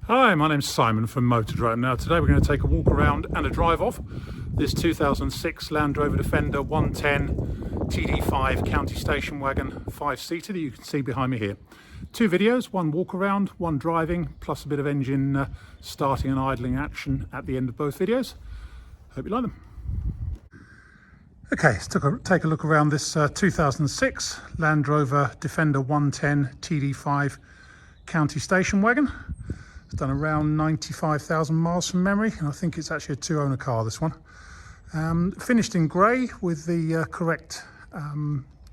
Hi, my name's Simon from Motodrome. Now today we're going to take a walk around and a drive off this 2006 Land Rover Defender 110 TD5 county station wagon 5-seater that you can see behind me here. Two videos, one walk around, one driving, plus a bit of engine starting and idling action at the end of both videos. Hope you like them. Okay, let's take a look around this 2006 Land Rover Defender 110 TD5 county station wagon. It's done around 95,000 miles from memory, and I think it's actually a two-owner car, this one. Finished in grey with the correct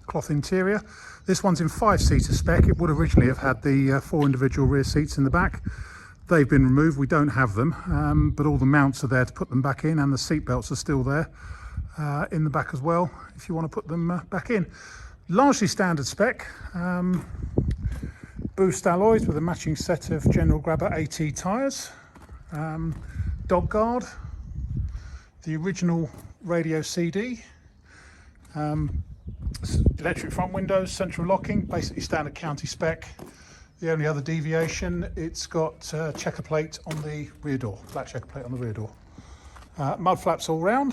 cloth interior. This one's in 5-seater spec. It would originally have had the 4 individual rear seats in the back. They've been removed, we don't have them, but all the mounts are there to put them back in, and the seat belts are still there in the back as well, if you want to put them back in. Largely standard spec. Boost alloys with a matching set of General Grabber AT tyres, dog guard, the original radio CD, electric front windows, central locking, basically standard county spec. The only other deviation, it's got checker plate on the rear door, black checker plate on the rear door. Mud flaps all round,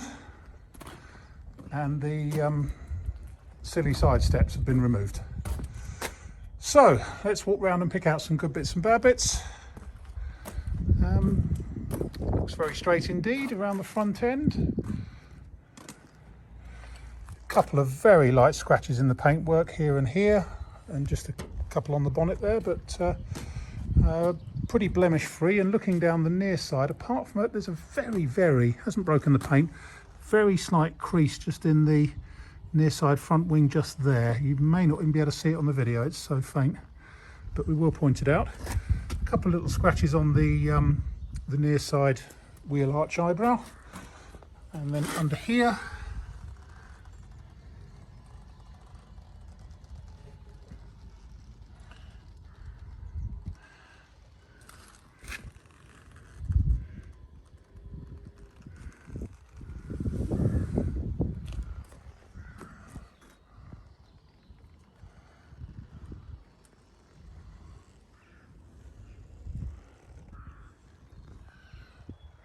and the silly side steps have been removed. So let's walk around and pick out some good bits and bad bits. Looks very straight indeed around the front end. A couple of very light scratches in the paintwork here and here, and just a couple on the bonnet there, but pretty blemish free. And looking down the near side, apart from it, there's a very, hasn't broken the paint, very slight crease just in the near side front wing just there. You may not even be able to see it on the video, it's so faint, but we will point it out. A couple of little scratches on the near side wheel arch eyebrow, and then under here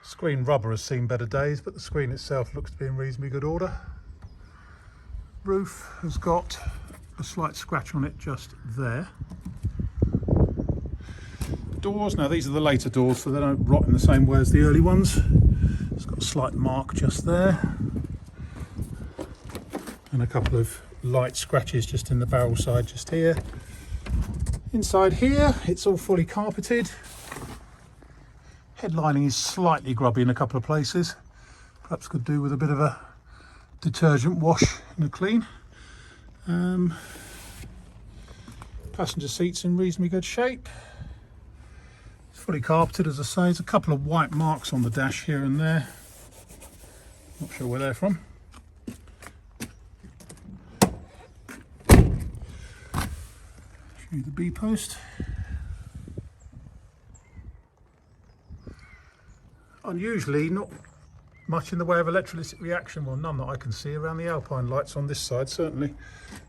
screen rubber has seen better days, but the screen itself looks to be in reasonably good order. Roof has got a slight scratch on it just there. Doors, now these are the later doors, so they don't rot in the same way as the early ones. It's got a slight mark just there, and a couple of light scratches just in the barrel side just here. Inside here, it's all fully carpeted. Headlining is slightly grubby in a couple of places. Perhaps could do with a bit of a detergent wash and a clean. Passenger seats in reasonably good shape. It's fully carpeted, as I say. There's a couple of white marks on the dash here and there. Not sure where they're from. Show you the B post. Unusually, not much in the way of electrolytic reaction, well, none that I can see around the Alpine lights on this side, certainly.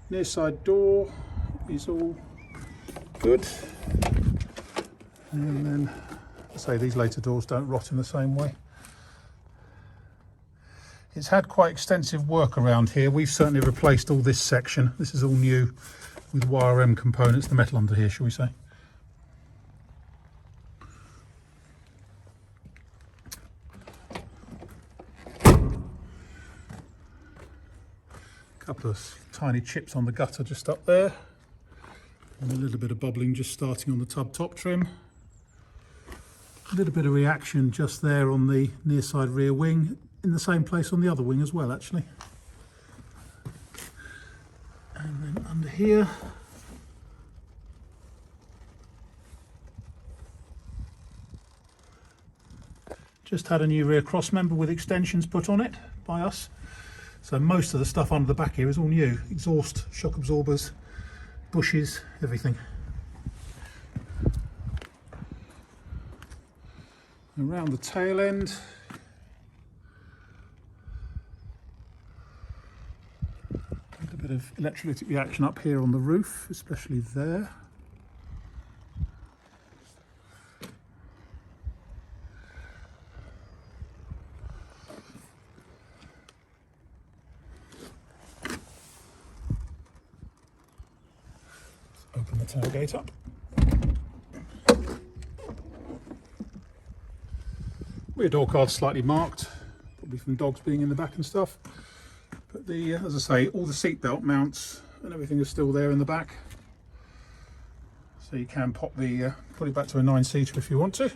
Near side door is all good. And then, I say, these later doors don't rot in the same way. It's had quite extensive work around here. We've certainly replaced all this section. This is all new with YRM components, the metal under here, shall we say. Couple of tiny chips on the gutter just up there, and a little bit of bubbling just starting on the tub top trim. A little bit of reaction just there on the near side rear wing, in the same place on the other wing as well, actually. And then under here, just had a new rear cross member with extensions put on it by us. So most of the stuff under the back here is all new. Exhaust, shock absorbers, bushes, everything. Around the tail end, a bit of electrolytic reaction up here on the roof, especially there. Open the tailgate up. Rear door card's slightly marked, probably from dogs being in the back and stuff. But the, as I say, all the seatbelt mounts and everything is still there in the back. So you can put it back to a 9-seater if you want to.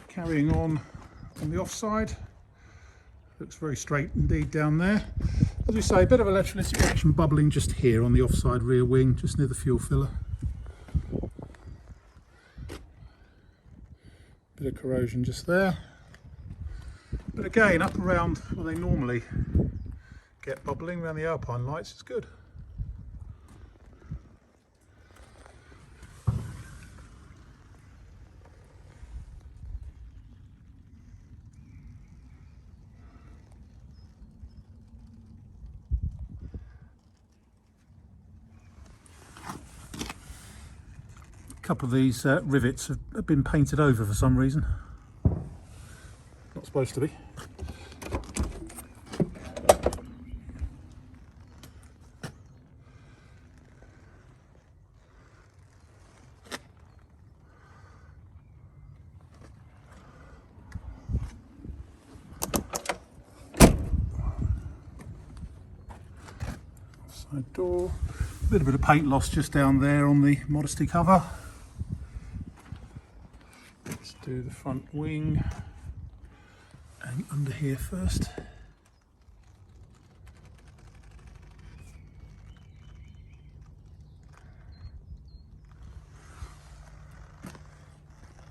Carrying on the offside, looks very straight indeed down there. As we say, a bit of electrolytic reaction bubbling just here on the offside rear wing, just near the fuel filler. Bit of corrosion just there. But again, up around where they normally get bubbling around the Alpine lights, it's good. A couple of these rivets have been painted over for some reason. Not supposed to be. Side door. A little bit of paint loss just down there on the Modesty cover. Let's do the front wing and under here first.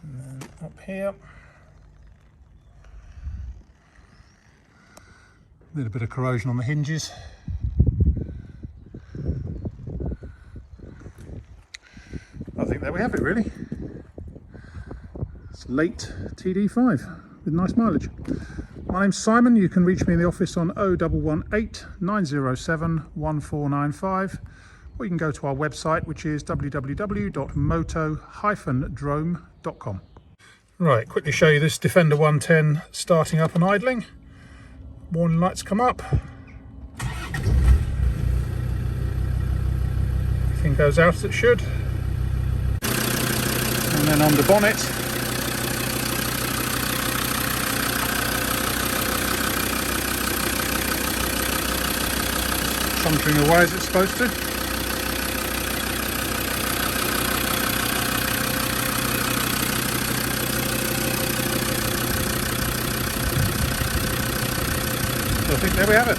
And then up here. A little bit of corrosion on the hinges. I think there we have it really. It's late TD5 with nice mileage. My name's Simon. You can reach me in the office on 0118 907 1495, or you can go to our website, which is www.moto-drome.com. Right, quickly show you this Defender 110 starting up and idling. Warning lights come up. Everything goes out as it should. And then on the bonnet, chuntering away as it's supposed to. So I think there we have it.